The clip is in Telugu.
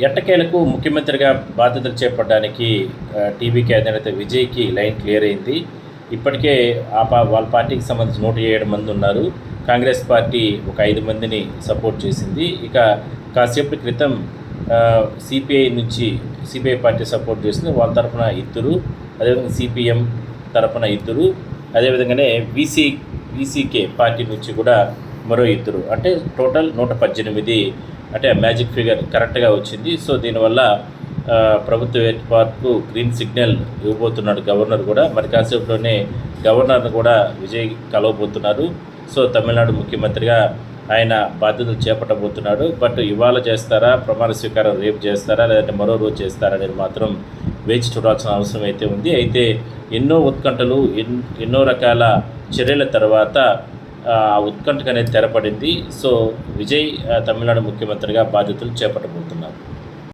ఎట్టకేలకు ముఖ్యమంత్రిగా బాధ్యతలు చేపట్టడానికి టీవీకే అధినేత విజయ్కి లైన్ క్లియర్ అయింది. ఇప్పటికే వాళ్ళ పార్టీకి సంబంధించి 107 మంది ఉన్నారు. కాంగ్రెస్ పార్టీ ఒక 5 మందిని సపోర్ట్ చేసింది. ఇక కాసేపటి క్రితం సిపిఐ పార్టీ సపోర్ట్ చేసింది. వాళ్ళ తరఫున ఇద్దరు, అదేవిధంగా సిపిఎం తరఫున ఇద్దరు, అదేవిధంగానే వీసీకే పార్టీ నుంచి కూడా మరో ఇద్దరు, అంటే టోటల్ 118. అంటే మ్యాజిక్ ఫిగర్ కరెక్ట్గా వచ్చింది. సో దీనివల్ల ప్రభుత్వ ఏర్పాటుకు గ్రీన్ సిగ్నల్ ఇవ్వబోతున్నాడు గవర్నర్ కూడా. మరి కాసేపులోనే గవర్నర్ను కూడా విజయ్ కలవబోతున్నారు. సో తమిళనాడు ముఖ్యమంత్రిగా ఆయన బాధ్యతలు చేపట్టబోతున్నాడు. బట్ ఇవాళ చేస్తారా, ప్రమాణ స్వీకారం రేపు చేస్తారా, లేదంటే మరో రోజు చేస్తారా అనేది మాత్రం వేచి చూడాల్సిన అవసరం అయితే ఉంది. అయితే ఎన్నో ఉత్కంఠలు, ఎన్నో రకాల చర్యల తర్వాత ఉత్కంఠకు అనేది తెరపడింది. సో విజయ్ తమిళనాడు ముఖ్యమంత్రిగా బాధ్యతలు చేపట్టబోతున్నారు.